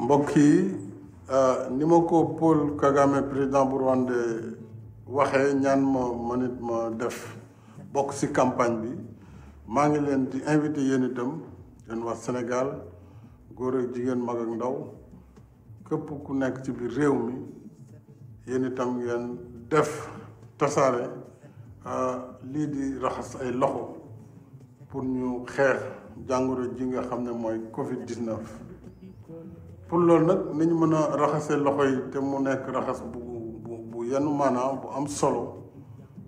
mbokk yi ni ma ko Paul Kagame président bu Rwanda waxee ñaan ma nit ma def bokk ci campagne bi maa ngi leen di invité yéen itam yéen wax Sénégal góor ak jigéen mag ak ndaw képp ku nekk ci biir réew mi yéen itam ngeen def tasaare lii di raxas ay loxo pour ñu xeex jàngoro ji nga xam ne mooy Covid-19. pour loolu nag ni ñu mën a raxasee loxo yi te mu nekk raxas bu yenn maanaam bu am solo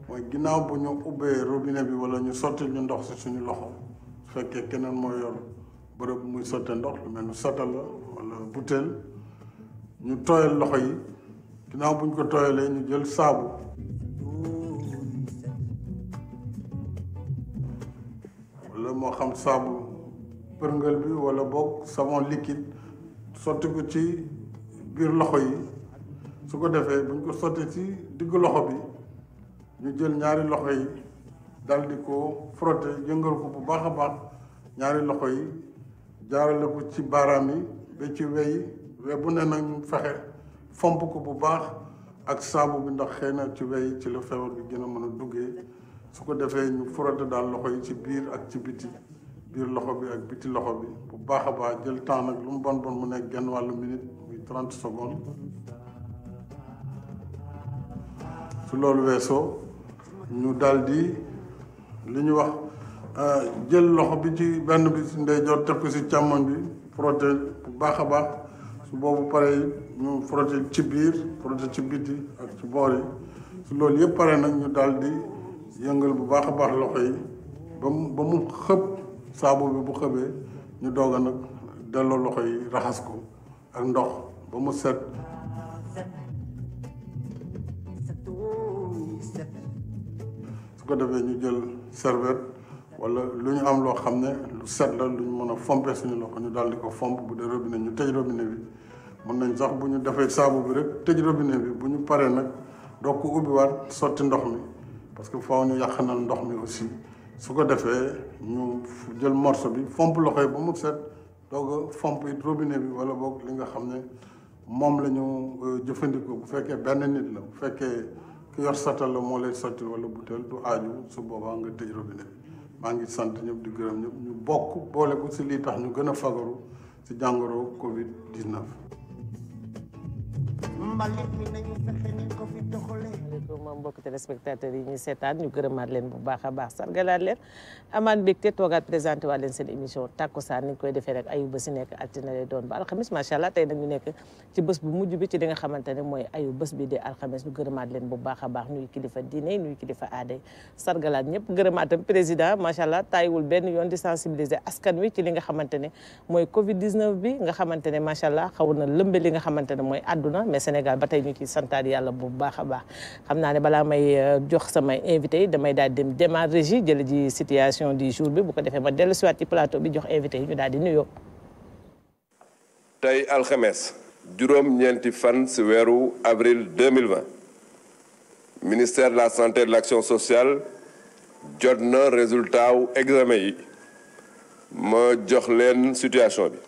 mooy ginnaaw bu ñu ubbee robinet bi wala ñu sotti ñu ndox ci suñu loxo su fekkee keneen mooy yor bërëb muy sotte ndox lu mel ni satala wala butéel ñu tooyal loxo yi ginnaaw bu ñu ko tooyalee ñu jël saabu wala moo xam saabu përngal bi wala boog savon liquide sotti ko ci biir loxo yi su ko defee bu ñu ko sotti ci diggu loxo bi ñu jël ñaari loxo yi dal di ko frotter yëngal ko bu baax a baax ñaari loxo yi jaarale ko ci baaraam yi ba ci we bu ne nag ñu fexe fomp ko bu baax ak saabu bi ndax xëy na ci we ci la feebar bi gën a mën a duggee su ko defee ñu frotter daal loxo yi ci biir ak ci biti biir loxo bi ak biti loxo bi bu baax a baax jël temps nag lu mu bon mu nekk genn wàllu minute muy 30 secondes su loolu weesoo ñu daldi li ñu wax jël loxo bi ci benn bi ci ndeyjoor teg ko ci càmmoñ bi frotter bu baax a baax su boobu paree ñu frotter ci biir frotter ci biti ak ci boor yi su loolu yëpp pare nag ñu daldi yëngal bu baax a baax loxo yi ba mu xëpp saabu bi bu xëbee ñu doog a nag delloo loxo yi raxas ko ak ndox ba mu set su ko defee ñu jël serviette wala lu ñu am loo xam ne lu set la lu ñu mën a fompe suñu loxo ñu daal di ko fomp bu dee robinet ñu tëj robinet bi mën nañ sax bu ñu defee saabu bi rek tëj robinet bi bu ñu paree nag doog ko ubbiwaat sotti ndox mi parce que faaw ñu yàqanal ndox mi aussi su ko defee ñu jël morceau bi fomp loxo yi ba mu set doog a fomp it robinet bi wala boog li nga xam ne moom la ñu jëfandikoo bu fekkee benn nit la bu fekkee ki yor satal la moo lay sotti wala butéel du aaju su boobaa nga tëj robinet bi maa ngi sant ñëpp di gërëm ñëpp ñu bokk boole ko ci lii tax ñu gën a fagaru ci jàngoro Covid-19. mbalit mi nañu fexe ni ko fi doxalee. moom mbokk téléspectateurs yi ñuy seetaan ñu gërëmaat leen bu baax a baax sargalaat leen amaat mbégte toogaat présenté waat leen seen émission Takkusaan ni ñu koy defee rek ayu ba si nekk altine lay doon ba alxamis macha allah tey nag ñu nekk ci bés bu mujj bi ci li nga xamante ne mooy ayu bés bi di alxamis ñu gërëmaat leen bu baax a baax nuyu kilifa diine nuyu kilifa aaday sargalaat ñëpp gërëmaatam président macha allah tàyyiwul benn yoon di sensibiliser askan wi ci li nga xamante ne mooy Covid 19 bi nga xamante ne macha allah xaw na lëmbe li nga xamante ne mooy àdduna mais Sénégal ba tey ñu ciy santaat yàlla bu baax a baax xam naa ne balaa may jox samay invité yi damay daal dem démarrer régie jël ji situation du jour bi bu ko defee ma dellu siwaat ci plateau bi jox invité yi ñu daal di nuyoo. tey alxames juróom-ñeenti fan ci weeru avril 2020 ministère de la santé et de l'action sociale jot na résultat wu examen yi ma jox leen situation bi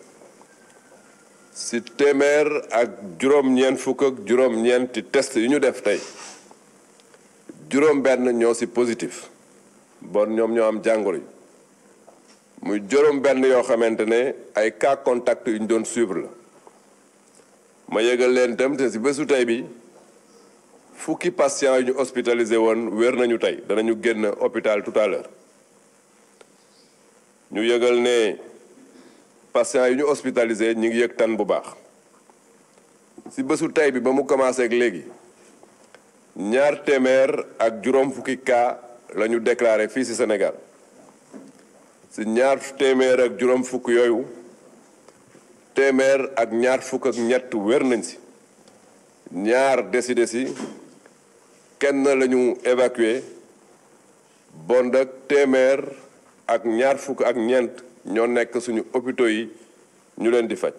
ci téeméer ak juróom-ñeent fukk ak juróom-ñeenti test yu ñu def tey juróom-benn ñoo ci positif bon ñoom ñoo am jàngoro yi muy juróom-benn yoo xamante ne ay cas contact yu ñu doon suivre la ma yëgal leen itam te ci bésu tey bi fukki patient yu ñu hospitalisé woon wér nañu tey danañu génn hôpital tout à l'heure ñu yëgal ne patient yu ñu hospitalisé ñu ngi yëg tan bu baax ci bésu tey bi ba mu commencé ak léegi ñaar téeméer ak juróom fukki cas la ñu déclaré fii ci Sénégal ci ñaar téeméer ak juróom fukk yooyu téeméer ak ñaar fukk ak ñett wér nañ ci ñaar décédé ci kenn la ñu évacué bon ak téeméer ak ñaar fukk ak ñeent ñoo nekk suñu hôpitaux yi ñu leen di faj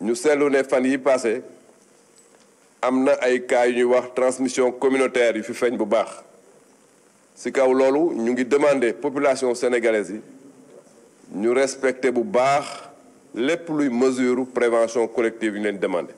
ñu seetlu ne fan yi passé am na ay cas yu ñuy wax transmission communautaire yu fi feeñ bu baax ci kaw loolu ñu ngi demander population sénégalaise yi ñu respecter bu baax lépp luy mesure prévention collective yi ñu leen demandé.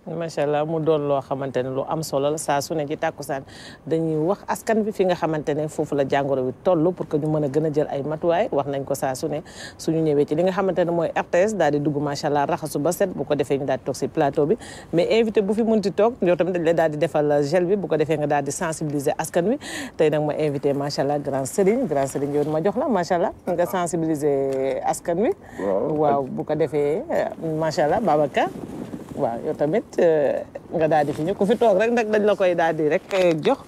macha allah mu doon loo xamante ne lu am solo la saa su ne ci tàkkusaan dañuy wax askan bi fi nga xamante ne foofu la jàngoro bi toll pour que ñu mën a gën a jël ay matuwaay wax nañ ko saa su ne suñu ñëwee ci li nga xamante ne mooy RTS daal di dugg macha allah raxasu ba set bu ko defee ñu daal di toog si plateau bi mais invité bu fi mënti toog yow tamit dañ la daal di defal gel bi bu ko defee nga daal di sensibiliser askan wi tey nag ma invité macha allah grand Serigne yow ma jox la macha allah nga sensibiliser askan wi. waaw bu ko defee macha allah Babacar. waaw yow tamit nga daal di fi ñëw ku fi toog rek nag dañ la koy daal di rek jox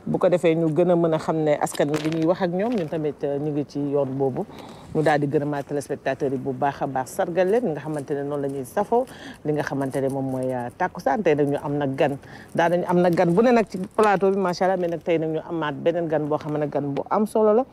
bu ko defee ñu gën a mën a xam ne askan wi di ñuy wax ak ñoom ñun tamit ñu ngi ci yoon boobu ñu daal di gërëmaat téléspectateurs yi bu baax a baax sargal leen nga xamante ne noonu la ñuy safoo li nga xamante ne moom mooy tàkkusaan tey nag ñu am nag gan daa nañu am nag gan bu ne nag ci plateau bi macha allah mais nag tey nag ñu amaat beneen gan boo xam ne gan bu am solo la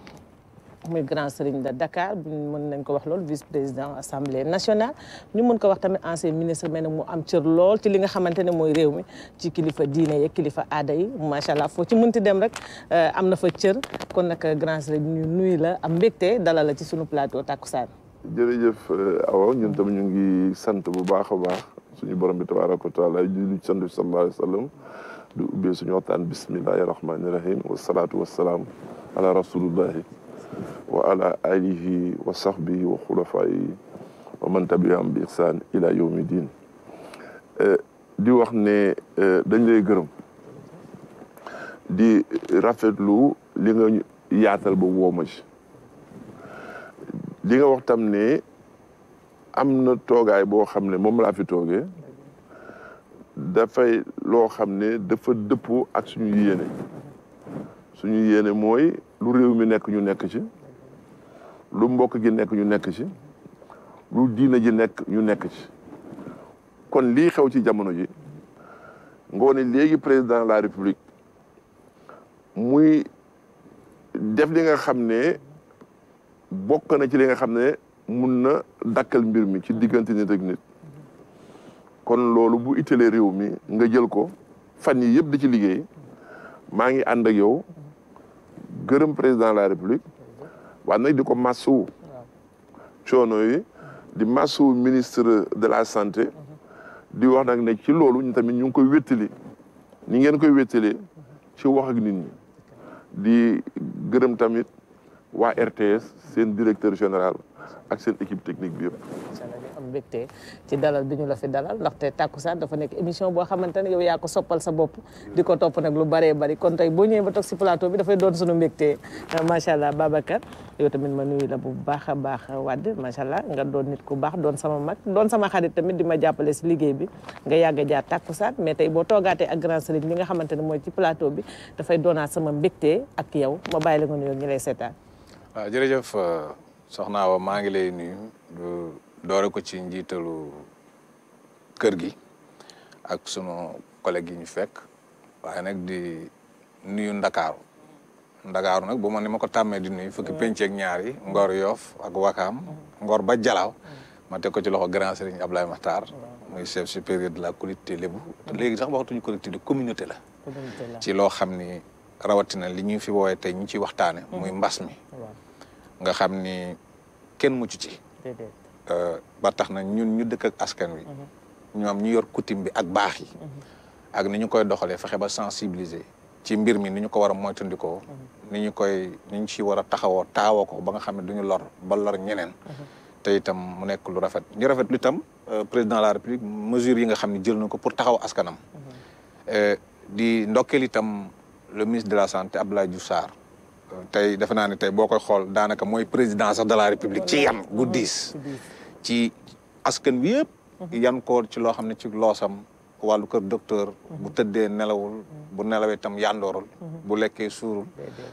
muy grand Serigne de Dakar mën nañ ko wax loolu vice-président assemblée nationale ñu mën ko wax tamit ancien ministre mais nag mu am cër lool ci li nga xamante ne mooy réew mi ci kilifa diine yi kilifa aada yi macha allah foo ci mënti dem rek am na fa cër kon nag grand Serigne ñu nuyu la am mbégte dalal la ci sunu plateau Takusaan. jërëjëf Awa ñun tamit ñu ngi sant bu baax a baax suñu borom bi tabaaraka wa taala di sant bi sallallahu alayhi wa sallam di ubbee suñu waxtaan bismillahi rahmaani rahim wasalaatu wasalaam ala rasulillahi wa ala alihi wa sahbihi wa xulafaayi wa man tabi'ahum bi ihsaan ila yawmi diin di wax ne dañ lay gërëm di rafetlu li nga yaatal ba wooma ci li nga wax tam ne am na toogaay boo xam ne moom laa fi toogee dafay loo xam ne dafa dëppoo ak suñu yéene mooy lu réew mi nekk ñu nekk ci lu mbokk gi nekk ñu nekk ci lu diina ji nekk ñu nekk ci kon lii xew ci jamono ji nga wane léegi président de la république muy def li nga xam ne bokk na ci li nga xam ne mun na dakkal mbir mi ci diggante nit ak nit kon loolu bu italee réew mi nga jël ko fan yi yëpp di ci liggéey maa ngi ànd ak yow gërëm président de la république waaye nag di ko massu coono yi di massu ministre de la santé di wax nag ne ci loolu ñu tamit ñu ngi koy wéttali ni ngeen koy wéttalee ci wax ak nit ñi di gërëm tamit waa RTS seen directeur général ak seen équipe technique bi yëpp. incha allah ñu am mbégte ci dalal bi ñu la fi dalal ndaxte Takusaan dafa nekk émission boo xamante ne yow yaa ko soppal sa bopp di ko topp nag lu bëree bëri kon tey boo ñëwee ba toog si plateau bi dafay doon sunu mbégte macha allah Babacar yow tamit ma nuyu la bu baax a baax Wade macha allah nga doon nit ku baax doon sama mag doon sama xarit tamit di ma jàppale si liggéey bi nga yàgg a jaar Takusaan mais tey boo toogaatee ak grand Serigne bi nga xamante ne mooy ci plateau bi dafay doonaat sama mbégte ak yow ma bàyyi la nga nuyoo ñu lay seetaan. waaw jërëjëf soxna Awa maa ngi lay nuyu doore ko ci njiitalu kër gi ak sunu collègue yi ñu fekk waaye nag di nuyu Ndakaaru nag bu ma ni ma ko tàmmee di nuyu fukki penc ak ñaar yi Ngor Yoff ak Wakaam Ngor ba Jalaaw ma teg ko ci loxo grand Serigne Ablaye Makhtar muy chef supérieur de la collectivité lébu léegi sax waxatuñu collectivité communauté la ci loo xam ni rawatina li ñu fi woowee tey ñu ciy waxtaane muy mbas mi nga xam ni kenn mucc ci ba tax na ñun ñu dëkk ak askan wi ñoom ñu yor coutume bi ak baax yi ak ni ñu koy doxalee fexe ba sensibiliser ci mbir mi ni ñu ko war a moytandikoo ni ñu ci war a taxawoo taawoo ko ba nga xam ne duñu lor ba lor ñeneen te itam mu nekk lu rafet ñu rafet lu itam président de la république mesures yi nga xam ne jël na ko pour taxaw askanam di ndokkeel itam le ministre de la santé Abdoulaye Diouf Sarr tey defe naa ne tey boo koy xool daanaka mooy président sax de la république ci yan gu diis ci askan wi yëpp yan ko ci loo xam ne ci loosam wàllu kër docteur bu tëddee nelawul bu nelawee itam yandoorul bu lekkee suurul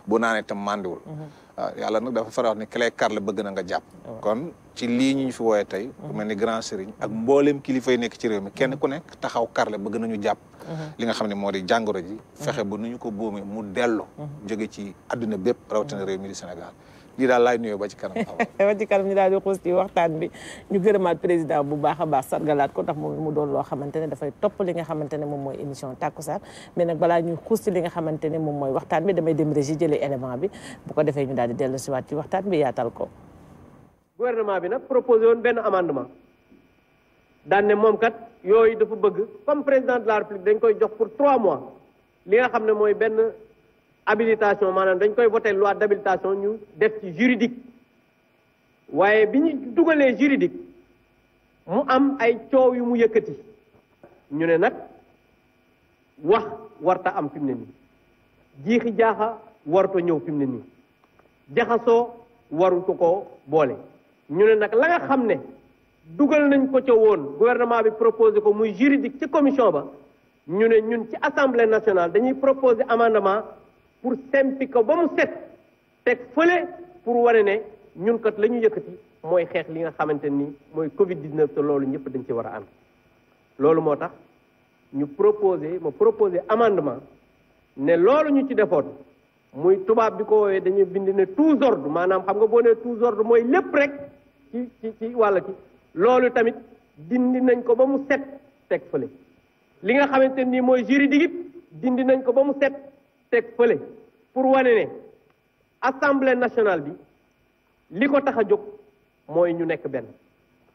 bu naanee itam mandiwul waaw yàlla nag dafa faral wax ne clé kar la bëgg na nga jàpp kon ci lii ñu fi wooyee tey ku mel ni grand Serigne ak mbooleem kilifa yi nekk ci réew mi kenn ku nekk taxaw karle bëgg nañu jàpp li nga xam ne moo di jàngoro ji fexe ba nu ñu ko boomee mu dellu jóge ci àdduna bépp rawatina réew mi di Sénégal lii daal laay nuyoo ba ci kanam ba ci kanam ñu daal di xuus ci waxtaan bi ñu gërëmaat président bu baax a baax sargalaat ko ndax moom mu doon loo xamante ne dafay topp li nga xamante ne moom mooy émission Takusaan mais nag balaa ñuy xuus ci li nga xamante ne moom mooy waxtaan bi damay dem régie jëlee élément bi bu ko defee ñu daal di dellu siwaat ci waxtaan bi yaatal ko gouvernement bi nag proposé woon benn amendement daan ne moom kat yooyu dafa bëgg comme président de la république dañ koy jox pour 3 mois li nga xam ne mooy benn habilitation maanaam dañ koy voté loi d'habilitation ñu def ci juridique waaye bi ñu dugalee juridique mu am ay coow yu mu yëkkati ñu ne nag wax warta am fi mu ne nii jiixi jaaxa warta ñëw fi mu ne nii jaxasoo waru ko boole ñu ne nag la nga xam ne dugal nañ ko ca woon gouvernement bi proposé ko muy juridique ci commission ba ñu ne ñun ci assemblée nationale dañuy proposé amendement pour sempi ko ba mu set teg fële pour wane ne ñun kat la ñu yëkkati mooy xeex li nga xamante ni mooy Covid 19 te loolu ñëpp dañ ci war a ànd loolu moo tax ñu proposé amendement ne loolu ñu ci defoon muy tubaab bi ko woowee dañuy bind ne tous ordres maanaam xam nga boo nee tous ordres mooy lépp rek ci wàll ci loolu tamit dindi nañ ko ba mu set teg fële li nga xamante ni mooy juridique it dindi nañ ko ba mu set teg fële pour wane ne assemblée nationale bi li ko tax a jóg mooy ñu nekk benn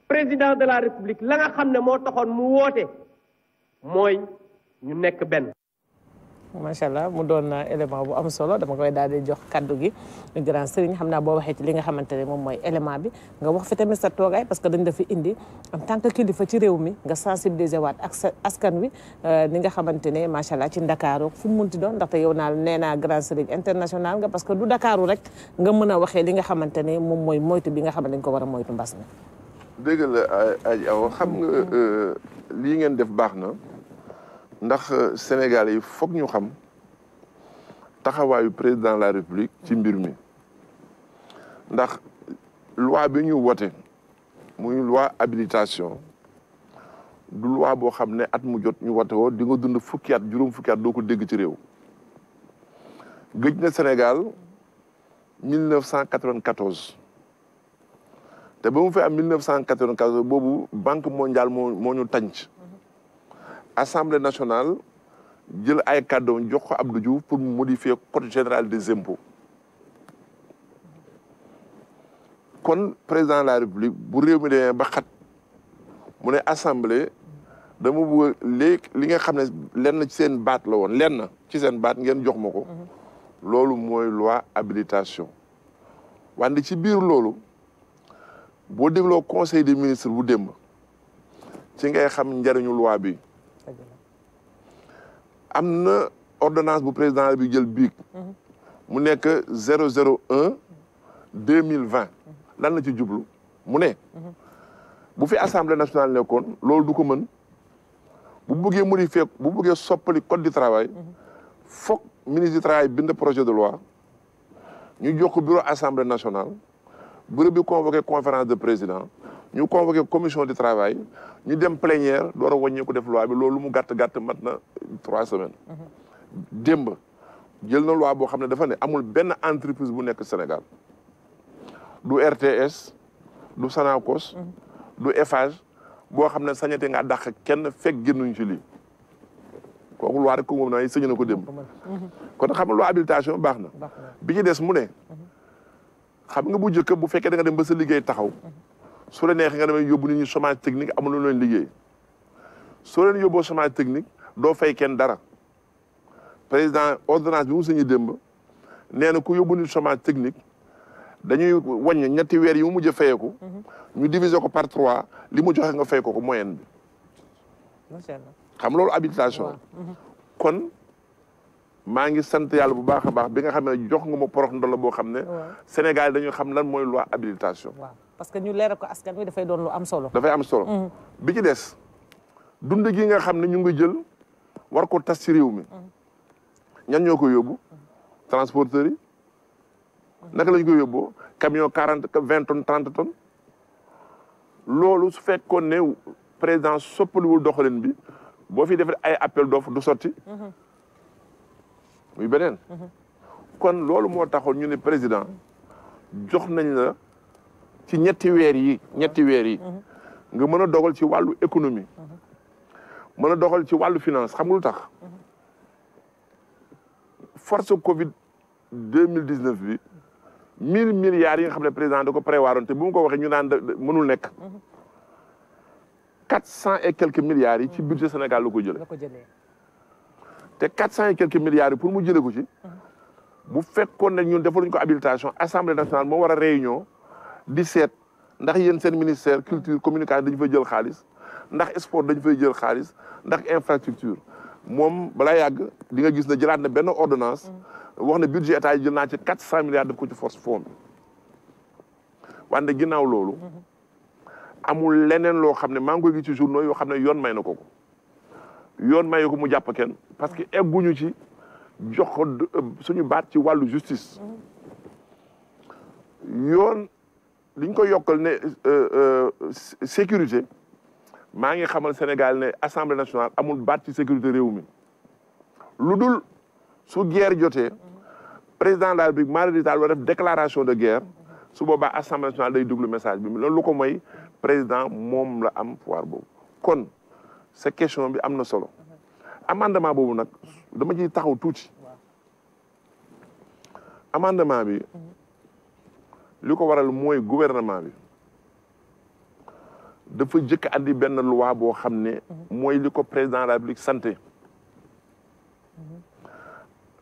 président de la république la nga xam ne moo taxoon mu woote mooy ñu nekk benn. macha allah mu doon élément bu am solo dama koy daal di jox kaddu gi grand Serigne xam naa boo waxee ci li nga xamante ne moom mooy élément bi nga wax fi tamit sa toogaay parce que dañ la fi indi en tant que kilifa ci réew mi nga sensibiliser waat ak sa askan wi ni nga xamante ne macha allah ci Ndakaaru fu mu munti doon ndaxte yow naa nee naa grand Serigne international nga parce que du Ndakaaru rek nga mën a waxee li nga xamante ne moom mooy moytu bi nga xam ne dañ ko war a moytu mbas mi. dëgg la ay aw xam nga lii ngeen def baax na. ndax Sénégal yi foog ñu xam taxawaayu président de la République ci mbir mi ndax loi bi ñu wote muy loi habilitation du loi boo xam ne at mu jot ñu wote woo di nga dund fukki at juróom fukki at doo ko dégg ci réew gëj na Sénégal 1994 te ba mu fi am 1994 boobu Banque mondiale moo ñu tànc Assemblée nationale jël ay kàddoom jox ko Abdou Diouf pour mu modifier code général des impôts kon président de la République bu réew mi demee ba xat mu ne assemblée dama bëgg léegi li nga xam ne lenn ci seen baat la woon lenn ci seen baat ngeen jox ma ko loolu mooy loi habilitation wante ci biir loolu boo dégloo conseil des ministres bu démb ci ngay xam njariñu loi bi am na ordonnance bu président bi jël biig mu nekk 001 2020 lan la ci jublu mu ne bu fi assemblée nationale nekkoon loolu du ko mën bu bëggee modifier bu bëggee soppali code du travail foog ministre du travail bind projet de loi ñu jox ko bureau assemblée nationale bureau bi convoqué conférence de président ñu convoqué commission du travail ñu dem plénière door a wàññi ko def loi bi loolu mu gàtt mat na 3 semaines. démb jël na loi boo xam ne dafa ne amul benn entreprise bu nekk Sénégal du RTS du Sonacos du Eiffage boo xam ne sañate nga dàq kenn fekk génnuñ ci lii kooku loi rek ko moom naa sëñ na ko démb kon xam nga loi habilitation baax na bi ci des mu ne xam nga bu njëkk bu fekkee da nga dem ba sa liggéey taxaw su la neexee nga demee yóbbu nit ñi chômage technique amul lu leen liggéey soo leen yóbboo chômage technique doo fay kenn dara président ordonnance bi mu sañu démb nee na ku yóbbu nit chômage technique dañuy wàññi ñetti weer yi mu mujj a fayeeku ñu diviser ko par 3 li mu joxe nga fay ko moyenne bi xam loolu habilitation kon maa ngi sant yàlla bu baax a baax bi nga xam ne jox nga ma porox ndola boo xam ne Sénégal dañu xam lan mooy loi habilitation parce que ñu leeral ko askan wi dafay doon lu am solo dafay am solo bi ci des dund gi nga xam ne ñu ngi jël war ko tas ci réew mi ñan ñoo ko yóbbu transporteurs yi naka lañ ko yóbboo camion 40 20 tonnes 30 tonnes loolu su fekkoon ne président soppaliwul doxalin bi boo fi defee ay appel d'offre du sotti muy beneen kon loolu moo taxoon ñu ne président jox nañ la ci ñetti weer yi nga mën a dogal ci wàllu économie mën a dogal ci wàllu finance xam nga lu tax force Covid 2019 bi 1000 milliards yi nga xam ne président da ko prévoiroon te bu mu ko waxee ñu naan mënul nekk 400 et quelques milliards yi ci budget Sénégal la ko jëlee te 400 et quelques milliards yi pour mu jëlee ko ci bu fekkoon ne ñun defaluñ ko habilitation assemblée nationale moo war a réunion di seet ndax yéen seen ministère culture communication dañu fay jël xaalis ndax sport dañu fay jël xaalis ndax infrastructure moom balaa yàgg di nga gis ne jëlaat na benn ordonnance wax ne budget état yi jël naa ci 400 milliards def ko ci force fond bi wante ginnaaw loolu amul leneen loo xam ne maa ngi koy gis ci journaux yoo xam ne yoon may na ko yoon may ko mu jàpp kenn parce que egguñu ci jox ko suñu baat ci wàllu justice yoon liñ ko yokkal ne sécurité maa ngi xamal Sénégal ne assemblée nationale amul baat ci sécurité réew mi lu dul su guerre jotee président de la République mardi daal war def déclaration de guerre su boobaa assemblée nationale day déglu message bi loolu lu ko mooy président moom la am pouvoir boobu kon sa question bi am na solo amendement boobu nag dama ciy taxaw tuuti amendement bi li ko waral mooy gouvernement bi dafa jëkk andi benn loi boo xam ne mooy li ko président de la République santé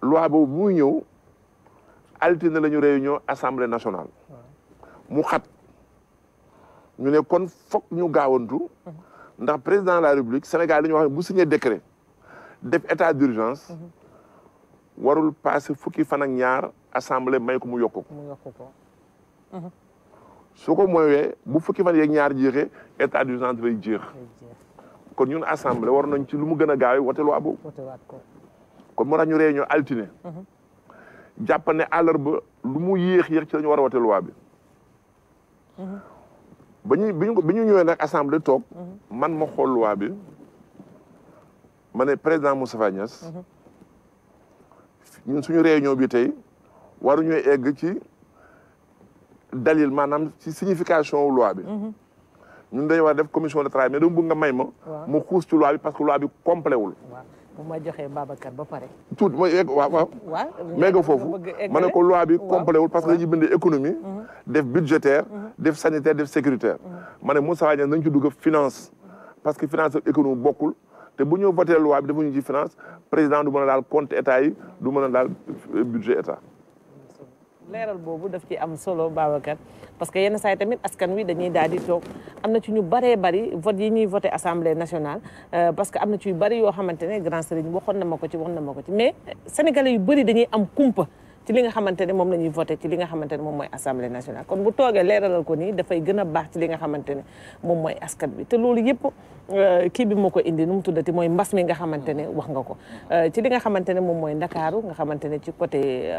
loi boobu muy ñëw altine la ñu réunion assemblée nationale mu xat ñu ne kon foog ñu gaawantu ndax président de la République Sénégal dañu wax ne bu signé décret def état d'urgence warul passé fukki fan ak ñaar assemblée may ko mu yokk ko su ko moywee bu fukki fan yeeg ñaar jeexee état d'urgence dafay jeex kon ñun assemblée war nañ ci lu mu gën a gaawee wote loi boobu kon moo tax ñu réunion altine jàpp ne àllarba lu mu yéex ci la ñu war a wote loi bi bi ñu ñëwee nag assemblée toog man ma xool loi bi ma ne président Moustapha Niasse ñun suñu réunion bi tey waruñu egg ci dalil maanaam ci signification wu loi bi ñun dañu war a def commission de travail mais dama bëgg nga may ma mu xuus ci loi bi parce que loi bi complet wul bu ma joxee Babacar ba pare tout mooy egg waaw mais nga foofu ma ne ko loi bi complet wul parce que dañuy bind économie def budgétaire def sanitaire def sécuritaire ma ne Moustapha Niasse nañ ci dugg finance parce que finance ak économie bokkul te bu ñu voté loi bi defuñu ci finance président du mën a daal compte état yi du mën a daal budget état leeral boobu daf ci am solo Babacar parce que yenn saa yi tamit askan wi dañuy daal di toog am na ci ñu bëree bëri vote yi ñuy voté assemblée nationale parce que am na ci yu bëri yoo xamante ne grand sëriñ waxoon na ma ko ci mais sénégalais yu bëri dañuy am kumpa ci li nga xamante ne moom la ñuy voté ci li nga xamante ne moom mooy assemblée nationale kon bu toogee leeralal ko nii dafay gën a baax ci li nga xamante ne moom mooy askan bi te loolu yëpp kii bi moo ko indi nu mu tuddati mooy mbas mi nga xamante ne wax nga ko ci li nga xamante ne moom mooy ndakaaru nga xamante ne ci côté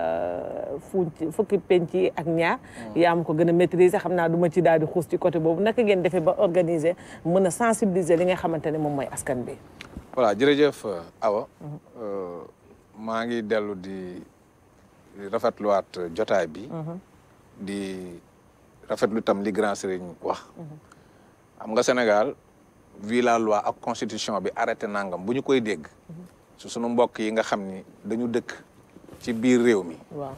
fukki penc yi ak ñaar yaa am ko gën a maîtriser xam naa du ma ci daal di xuus ci côté boobu naka ngeen defee ba organiser mën a sensibiliser li nga xamante ne moom mooy askan bi voilà jërëjëf Awa maa ngi dellu di rafetluwaat jotaay bi di rafetlu tam li grand sëriñ wax xam nga Sénégal vu la loi ak constitution bi arrêté nangam bu ñu koy dégg su sunu mbokk yi nga xam ni dañu dëkk ci biir réew mi waaw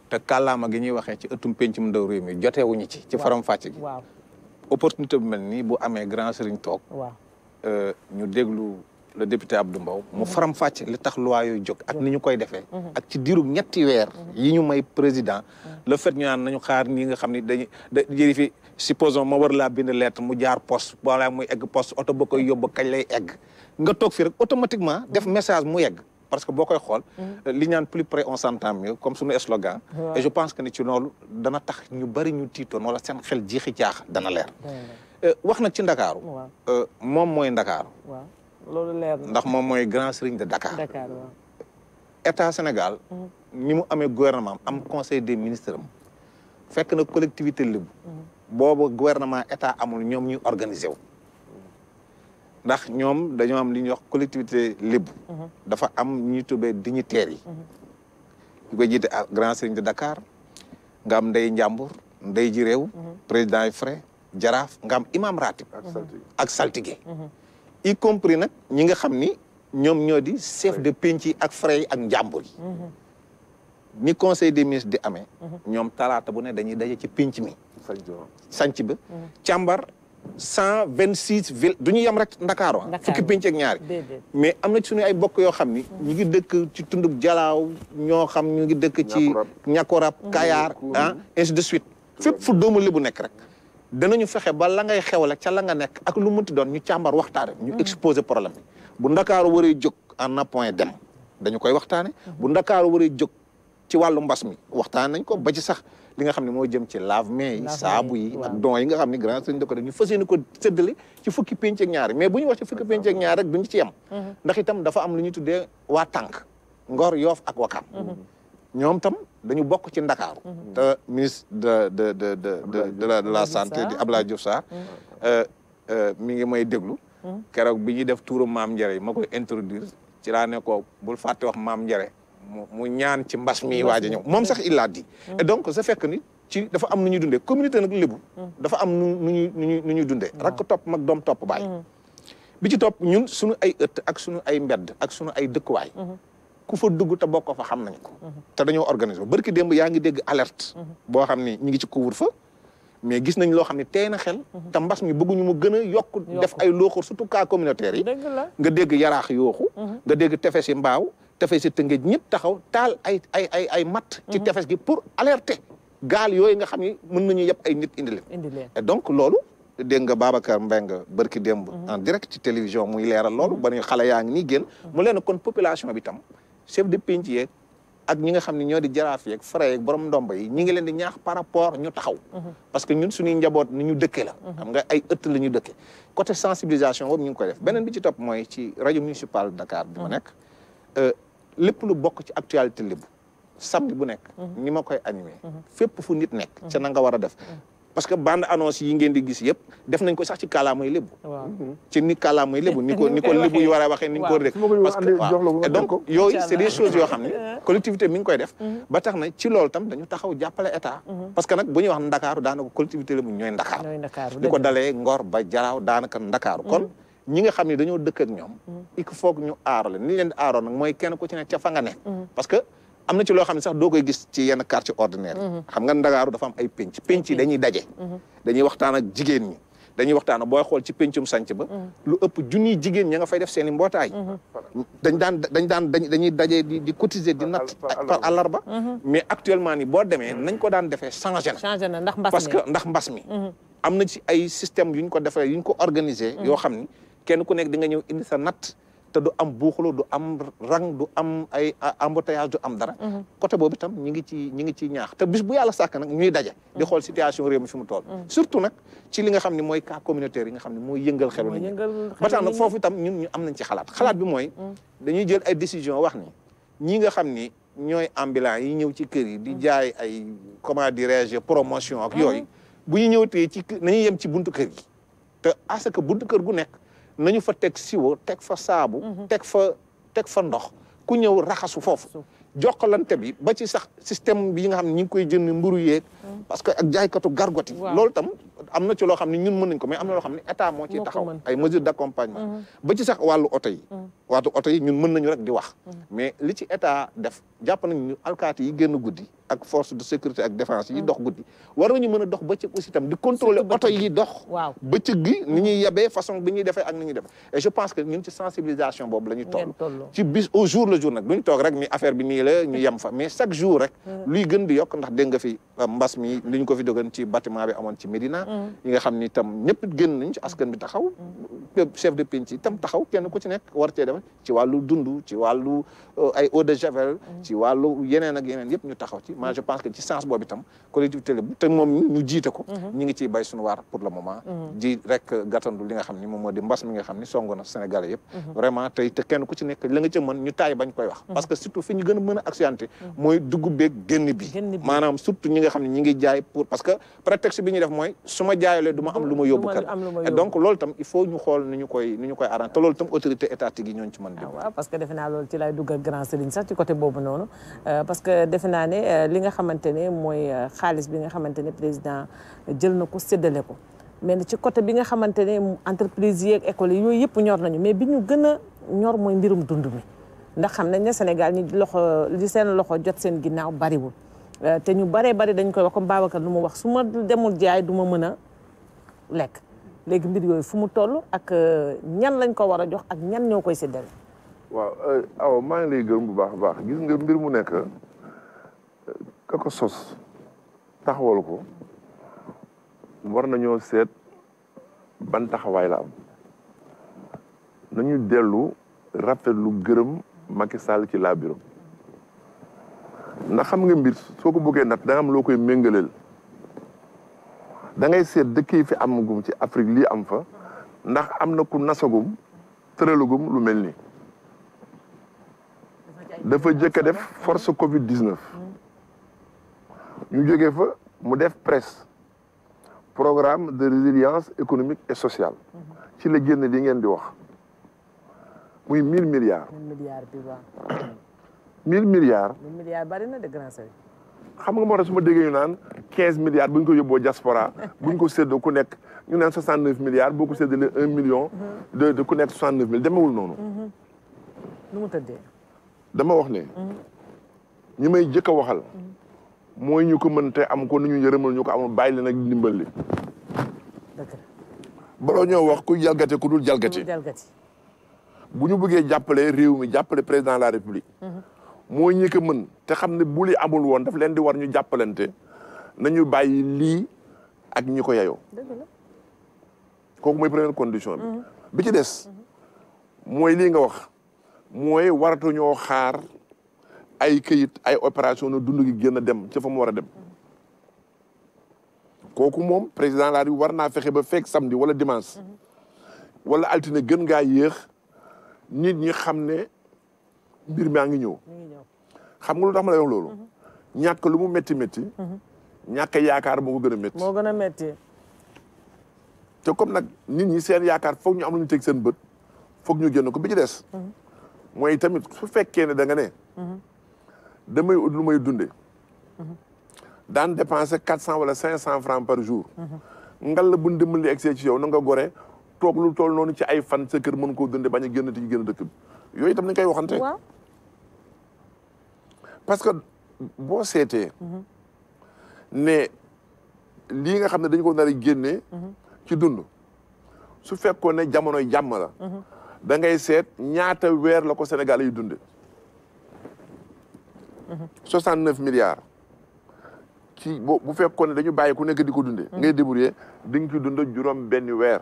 te kàllaama gi ñuy waxee ci ëttum pencum ndaw réew mi joteewuñu ci faram fàcc gi waaw opportunité bu mel nii bu amee grand sëriñ toog waaw ñu déglu le député Abdou Mbow mu faram fàcce li tax loi yooyu jóg ak ni ñu koy defee ak ci diirub ñetti weer yi ñu may président le fait ñu naan nañu xaar nii nga xam ni dañu jëri fi supposons ma war laa bind lettre mu jaar poste balaa muy egg poste oto ba koy yóbbu kañ lay egg nga toog fi rek automatiquement def message mu yegg parce que boo koy xool li ñaan plus près on s'entend mieux comme suñu slogan et je pense que ni ci loolu dana tax ñu bari ñu tiitoon wala seen xel jiixi jaax dana leer wax na ci Ndakaaru moom mooy Ndakaaru loolu leer na ndax moom mooy grand serigne de Dakar waaw état Sénégal ni mu amee gouvernement am conseil des ministres am fekk na collectivité lébu boobu gouvernement état amul ñoom ñuy organiser wu ndax ñoom dañoo am li ñuy wax collectivité lébu dafa am ñuy tuddee dignitaires yi ñu koy jiite grand serigne de Dakar nga am ndey njàmbur ndey ji réew président yi frais jaraaf nga am imam ratib ak saltige y compris nag ñi nga xam ni ñoom ñoo di chef de penc yi ak frais yi ak njàmbur yi ni conseil des ministres di amee ñoom talaata bu ne dañuy daje ci pénc mi sanc ba càmbar 126 villes du ñu yem rek Ndakaaru fukki pénc ak ñaari mais am na ci suñu ay bokk yoo xam ni ñu ngi dëkk ci tundub Jalaaw ñoo xam ñu ngi dëkk ci Ñakorab Kayaar ainsi de suite fépp fu doomu Lebu nekk rek danañu fexe ba la ngay xewle ca la nga nekk ak lu munti doon ñu càmbar waxtaane ñu exposer problème bi bu Ndakaaru waree jóg en appoint dem dañu koy waxtaane bu Ndakaaru waree jóg ci wàllu mbas mi waxtaan nañ ko ba ci sax li nga xam ne moo jëm ci lave-mains yi saabu yi ak don yi nga xam ne grand sëñ da ko def ñu fas yéene ko séddale ci fukki pénc ak ñaari mais bu ñu wax ci fukki pénc ak ñaar rek duñu ci yem ndax itam dafa am lu ñuy tuddee waa tànk Ngor Yoof ak Wakam ñoom tam dañu bokk ci Ndakaaru te ministre de la santé di Abdoulaye Diouf Sarr mi ngi may déglu keroog bi ñuy def tuuru Maam Njare yi ma koy introduire ci laa ne ko bul fàtte wax Maam Njare mu ñaan ci mbas mi waaj a ñëw moom sax il l'a dit et donc ça fekk ni ci dafa am nu ñuy dundee communauté nag Lebu dafa am nu ñuy dundee rakk topp mag doom topp baay bi ci topp ñun suñu ay ëtt ak suñu ay mbedd ak suñu ay dëkkuwaay ku fa dugg te bokk fa xam nañ ko te dañoo organiser barki démb yaa ngi dégg alerte boo xam ni ñu ngi ci couvre-feu mais gis nañ loo xam ne tey na xel te mbas mi bëgguñu mu gën a yokk def ay looxur surtout cas communautaire yi nga dégg Yaraax yooxu nga dégg tefes yi Mbaaw tefes yi Tëngéej ñëpp taxaw taal ay matt ci tefes gi pour alerter gaal yooyu nga xam ni mën nañu yëpp ay nit indi leen et donc loolu dégg nga Babacar Mbengue barki démb en direct ci télévision muy leeral loolu ba ñu xale yaa ngi nii génn mu leen kon population bi tam chef de penc yeeg ak ñi nga xam ne ñoo di jaraaf yeeg frais yeeg borom ndomba yi ñi ngi leen di ñaax par rapport ñu taxaw parce que ñun suñuy njaboot ni ñu dëkke la xam nga ay ëtt la ñu dëkke côté sensibilisation boobu ñu ngi koy def beneen bi ci topp mooy ci rajo municipal Dakar bi ma nekk lépp lu bokk ci actualité Lebu samedi bu nekk ñi ma koy animé fépp fu nit nekk ca na nga war a def parce que bande annonce yi ngeen di gis yëpp def nañ ko sax ci kàllaamay Lebu ci ni kàllaamay Lebu ni ko Lebu yi war a waxee ni ñu ko rek parce que waaw et donc yooyu c'est des choses yoo xam ne collectivité mi ngi koy def ba tax na ci loolu tam dañu taxaw jàppale état parce que nag bu ñuy wax Ndakaaru daanaka collectivité Lebu ñooy Ndakaaru di ko dalee Ngor ba Jaraaw daanaka Ndakaaru kon ñi nga xam ne dañoo dëkk ak ñoom il faut que ñu aar leen ni leen di aaroon nag mooy kenn ku ci nekk ca fa nga ne parce que am na ci loo xam ne sax doo koy gis ci yenn quartier ordinaire yi xam nga Ndakaaru dafa am ay penc yi dañuy daje dañuy waxtaan ak jigéen ñi dañuy waxtaan booy xool ci pencum sanc ba lu ëpp junniy jigéen ña nga fay def seen i mbootaay dañuy daje di cotiser di natt par àllarba mais actuellement ni boo demee nañ ko daan defee changé na parce que ndax mbas mi am na ci ay système yu ñu ko defee yu ñu ko organiser yoo xam ni kenn ku nekk di nga ñëw indi sa natt te du am buuxlu du am rang du am ay embouteillage du am dara côté boobu itam ñi ngi ci ñaax te bis bu yàlla sàkk nag ñuy daje di xool situation réew mi fi mu toll surtout nag ci li nga xam ne mooy cas communautaire yi nga xam ne mooy yëngal xelu nit ñi ba tax nag foofu itam ñun ñu am nañ ci xalaat bi mooy dañuy jël ay décision wax ni ñi nga xam ni ñooy ambulants yi ñëw ci kër yi di jaay ay comment dirais-je promotion ak yooyu bu ñu ñëwtee ci nañuy yem ci buntu kër gi te à ce que buntu kër gu nekk nañu fa teg siwo teg fa saabu teg fa ndox ku ñëw raxasu foofu jokkalante bi ba ci sax système bi nga xam ne ñi ngi koy jënd mburu yeeg parce que ak jaaykatu gargoti loolu tam am na ci loo xam ne ñun mën nañ ko mais am na loo xam ne état moo ciy taxaw ay mesures d'accompagnement ba ci sax wàllu oto yi ñun mën nañu rek di wax mais li ci état def jàpp nañ ñu alkaati yi génn guddi ak force de sécurité ak défense yi dox guddi war nañu mën a dox bëccëg aussi tam di contrôler oto yi dox bëccëg gi ni ñuy yebee façon bi ñuy defee ak ni ñuy defee et je pense que ñun ci sensibilisation boobu la ñuy toll ci bis au jour le jour nag duñ toog rek ni affaire bi nii la ñu yem fa mais chaque jour rek luy gën di yokk ndax dégg nga fi mbas mi li ñu ko fi dogan ci bâtiment bi amoon ci Médina yi nga xam ni tam ñëpp génn nañ ci askan bi taxaw chef de penc yi tam taxaw kenn ku ci nekk war cee def ci wàllu dund ci wàllu ay eau de javel ci wàllu yeneen ak yeneen yëpp ñu taxaw ci mais je pense que ci sens boobu itam collectivité la te moom ñu jiite ko ñu ngi ciy bay suñu waar pour le moment ji rek gàttandu li nga xam ni moom moo di mbas mi nga xam ni songu na Sénégalais yëpp vraiment tey te kenn ku ci nekk la nga ca mën ñu taay bañ koy wax parce que surtout fi ñu gën a mën a accentuer mooy dugg beeg génn bi maanaam surtout ñi nga xam ne ñi ngi jaay pour parce que prétexte bi ñuy def mooy su ma jaayalee du ma am lu ma yóbbu kër et donc loolu tam il faut ñu xool ni ñu koy arrangé te loolu tam autorité étatique yi ñooñu ci mën waaw parce que defe naa loolu ci lay dugg ak grand Serigne sax ci côté boobu noonu parce que defe naa ne li nga xamante ne mooy xaalis bi nga xamante ne président jël na ko séddale ko mais ci côté bi nga xamante ne entreprise yi ak école yi yooyu yëpp ñor nañu mais bi ñu gën a ñor mooy mbirum dund mi ndax xam nañ ne Sénégal ñi li seen loxo jot seen ginnaaw bariwul te ñu baree bari dañ koy wax comme Babacar lu mu wax su ma demul jaay du ma mën a lekk léegi mbir yooyu fu mu toll ak ñan lañ ko war a jox ak ñan ñoo koy séddale. waaw aw maa ngi lay gërëm bu baax a baax gis nga mbir mu nekk ka ko sos taxawal ko war nañoo seet ban taxawaay la am nañu dellu rafetlu gërëm Macky Sall ci laa bureau ndax xam nga mbir soo ko bëggee nat da nga am loo koy méngaleel da ngay seet dëkk yi fi amagum ci Afrique lii am fa ndax am na ku nasagum tëralagum lu mel ni dafa jëkk a def force Covid 19 ñu jógee fa mu def presse programme de résilience économique et sociale ci la génn li ngeen di wax muy 1000 milliards. 1000 milliards bi waaw. 1000 milliards. 1000 milliards bari na de grand sëriñ. xam nga moo tax su ma déggee ñu naan 15 milliards bu ñu ko yóbboo diaspora bu ñu ko séddoo ku nekk ñu naan 69 milliards boo ko séddalee 1 million. de ku nekk 69 000 demewul noonu. nu mu tëddee. dama wax ne. ñi may jëkk a waxal. mooy ñu ko mën te am ko nu ñu yërëmal ñu ko amul bàyyi leen ak ndimbal li. dëgg la. baloo ñoo wax ku jalgati ku dul jalgati. bu ñu bëggee jàppale réew mi jàppale président de la république. mooy ñi ko mën te xam ne bu li amul woon daf leen di war ñu jàppalante nañu bàyyi lii ak ñi ko yayoo. kooku mooy première condition bi. bi ci des mooy lii nga wax mooy waratuñoo xaar ay këyit ay opération na dund gi gën a dem ca fa mu war a dem. kooku moom président de la République war naa fexe ba fekk samedi wala dimanche. wala altine gën ngaa yéex nit ñi xam ne mbir maa ngi ñëw. xam nga lu tax ma lay wax loolu. ñàkk lu mu métti métti. ñàkk yaakaar moo ko gën a métti. moo gën a métti. te comme nag nit ñi seen yaakaar foog ñu am lu ñu teg seen bët foog ñu génn ko bi ci des. mooy tamit su fekkee ne da nga ne. damay ut lu may dunde daan dépenser 400 wala 500 francs par jour. ngal la bu ndimbali egg ci yow na nga gore toog lu toll noonu ci ay fan sa kër mën koo dunde bañ a génn ci génn dëkk bi yooyu itam nañ koy waxante. waaw. parce que boo seetee. ne lii nga xam ne dañu ko nar a génnee. ci dund su fekkoon ne jamonoy jàmm la. da ngay seet ñaata weer la ko Sénégal yi dunde 69 milliards. ci bu fekkoon ne dañu bàyyi ku nekk di ko dunde ngay débrouiller di nga ci dund juróom benn weer.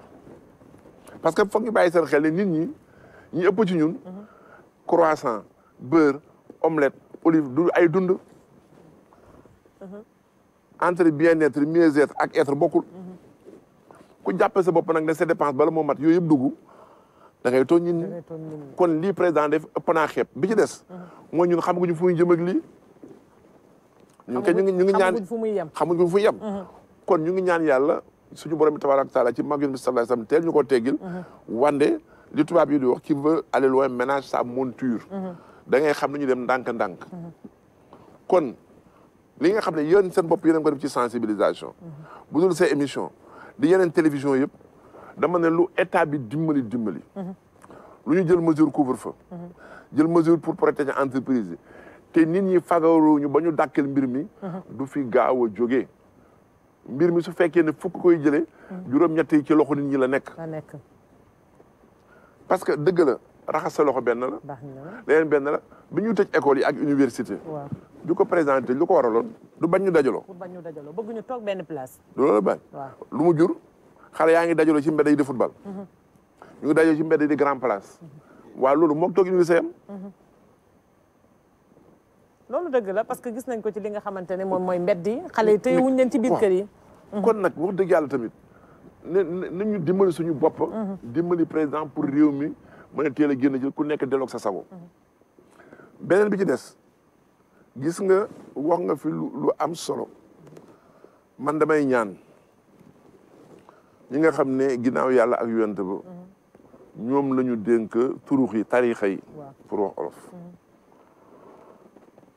parce que foog ñu bàyyi seen xel ne nit ñi ëpp ci ñun. croissant beurre omelette olive du ay dund. entre bien-être mieux-être ak être bokkul. ku jàppe sa bopp nag ne sa dépense bala moo mat yooyu yëpp dugg da ngay tooñ nit ñi. kon lii président def ëpp naa xeeb bi ci des. mooy ñun xamaguñu fu muy jëm ak lii. ñun kay ñu ngi ñaan xamaguñ fu muy yem. xamuñ fu muy yem. kon ñu ngi ñaan yàlla suñu borom bi tabaaraka taala ci mag Yonent bi sallallahu alayhi wasallam teel ñu ko teggil. wande li tubaab yi di wax qui veut aller loin ménage sa monture. da ngay xam ne ñu dem ndànk-ndànk. kon li nga xam ne yéen seen bopp yéen a ko def ci sensibilisation. bu dul ces émissions di yeneen télévision yëpp dama ne lu état bi dimbali. lu ñu jël mesure couvre-feu. jël mesure pour protéger entreprise yi. te nit ñi fagaruñu ba ñu dàkkal mbir mi. du fi gaaw a jógee. mbir mi su fekkee ne fukk koy jëlee. juróom-ñett yi ci loxo nit ñi la nekk. parce que dëgg la raxas sa loxo benn la. leneen benn la bi ñu tëj école yi ak université. waaw du ko présenté lu ko waraloon du bañ ñu dajaloo. pour bañ ñu dajaloo bëgguñu toog benn place. loolu la bañ. lu mu jur xale yaa ngi dajaloo ci mbedd yi di football. ñu ngi dajaloo ci mbedd yi di grand place. waaw loolu moog toog université am. loolu dëgg la parce que gis nañ ko ci li nga xamante ne moom mooy mbedd yi xale yi tëye wuñ leen ci biir kër yi. kon nag wax dëgg yàlla tamit nañu dimbali suñu bopp. dimbali président pour réew mi mën a teel a génn jël ku nekk delloog sa sago. beneen bi ci des gis nga wax nga fi lu am solo man damay ñaan ñi nga xam ne ginnaaw yàlla ak yonent ba ñoom la ñu dénk turux yi tarixa yi pour wax olof.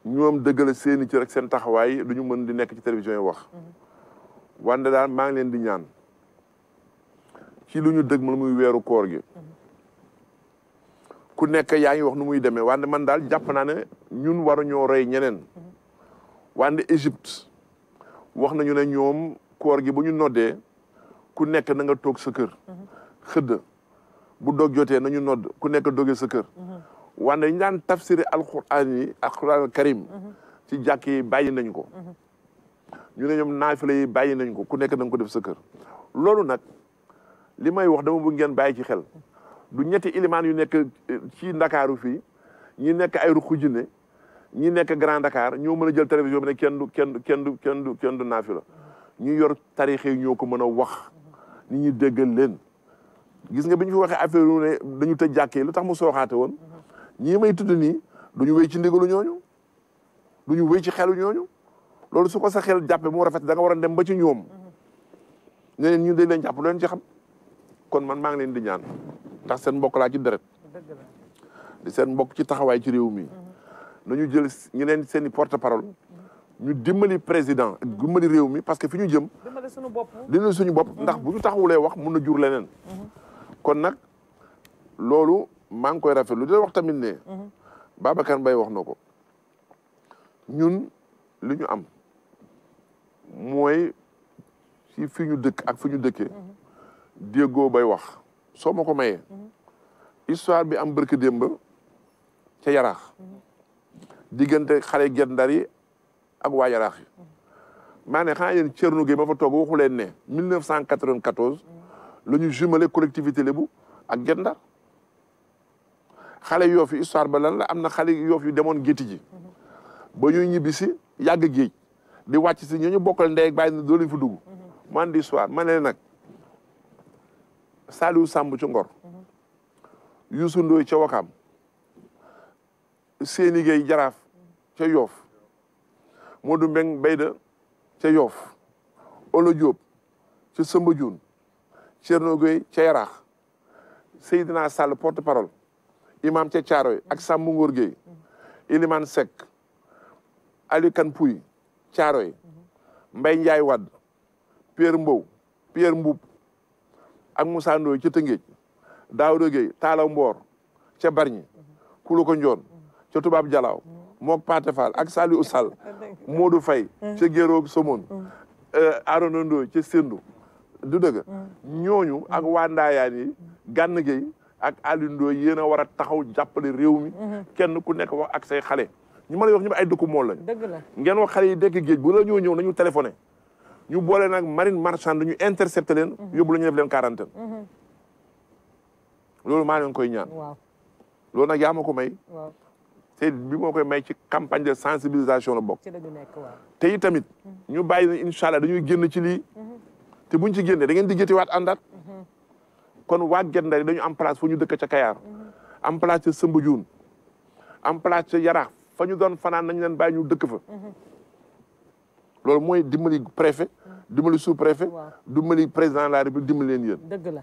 ñoom dëggale seeni ci rek seen taxawaay du ñu mën di nekk ci télévision yi wax. wante daal maa ngi leen di ñaan ci lu ñu dëgg mal muy weeru koor gi ku nekk yaa ngi wax nu muy demee wante man daal jàpp naa ne ñun waruñoo roy ñeneen wante Égypte wax nañu ne ñoom koor gi bu ñu noddee ku nekk na nga toog sa kër xëdd bu dog jotee nañu nodd ku nekk dogee sa kër wante ñu daan tafsiri alquran karim ci jàkk yi bàyyi nañ ko ñu ne ñoom naafila yi bàyyi nañ ko ku nekk na nga ko def sa kër loolu nag li may wax dama bëgg ngeen bàyyi ci xel du ñetti ilimaan yu nekk ci Ndakaaru fii ñi nekk ay ruqu jinne ñi nekk Grand Dakar ñoo mën a jël télévision bi ne kenn du naafila ñu yor tariix yi ñoo ko mën a wax nit ñi déggal leen gis nga bi ñu fi waxee affaire yu ne dañu tëj jàkkee lu tax mu sooxaate woon ñii may tudd nii duñu wéy ci ndigalu ñooñu duñu wéy ci xelu ñooñu loolu su ko sa xel jàppe mu rafet da nga war a dem ba ci ñoom ne leen ñu dañ leen jàpp lu leen ci xam kon man maa ngi leen di ñaan ndax seen mbokk laa ci deret di seen mbokk ci taxawaay ci réew mi nañu jël ñu leen seen i porte parole ñu dimbali président dimbali réew mi parce que fi ñu jëm dimbali suñu bopp ndax bu ñu taxawulee wax mun na jur leneen kon nag loolu maa ngi koy rafetlu di wax tamit ne Babacar Mbaye wax na ko ñun li ñu am mooy ci fi ñu dëkk ak fi ñu dëkkee déggoo bay wax soo ma ko mayee histoire bi am barke démb ca yaraax diggante xale Guet Ndar yi ak waa yaraax yi maa ne xanaa yéen Thierno Gueye ma fa toog waxu leen ne 1994 la ñu jumelé collectivité Lébu ak Guet Ndar xale Yoff yi histoire ba lan la am na xale Yoff yu demoon gétti ji ba ñuy ñibbi si yàgg géej di wàcc si ñoo ñu bokkal ndey ak bàyyi na doo leen fa dugg man di histoire ma ne nag Saliou Samb ci Ngor Youssou Ndoye ca Wakaam Séni Gueye Jaraaf ca Yoff Modou Mbeng Bayda ca Yoff Olo Diop ca Samba Dioune Thierno Gueye ca Yaraax Seydina Sall porte parole imam ca Thiaroye ak Sambou Ngor Gueye Elimane Seck Aliou Kane Pouy Thiaroye Mbaye Ndiaye Wade Pierre Mbow Pierre Mboup ak Moussa Ndoye ca Tëngéej Daouda Gueye Talla Mboor ca Bargny Kulo ko Njoon ca Tubaab Jalaaw mook Paate Fall ak Saliou Sall Modou Faye ca Géroog Somone Arona Ndoye ca Sendou du dëgg ñooñu ak waa Ndaayaan yi Gànn Gueye ak Aliou Ndoye yéen a war a taxaw jàppale réew mi kenn ku nekk wax ak say xale ñu ma lay wax ñu ay dëkku mool lañ ngeen wax xale yi dekk géej bu la ñoo ñëw nañu téléphoné ñu boole nag marine marchande ñu intercepté leen yóbbu la ñu def leen quarantaine loolu maa leen koy ñaan loolu nag yaa ma ko may te bi moo koy may ci campagne de sensibilisation la bokk te i tamit ñu bàyyi na incha allah dañuy génn ci lii te buñ ci génnee da ngeen di gétiwaat àndaat kon waa Guet Ndar dañu am place fu ñu dëkk ca Kayar am place ca Samba Dioune am place ca Yaraax fa ñu doon fanaan nañ leen bàyyi ñu dëkk fa loolu mooy dimbali préfet dimbali sous préfet dimbali président de la république dimbali leen yéen dëgg la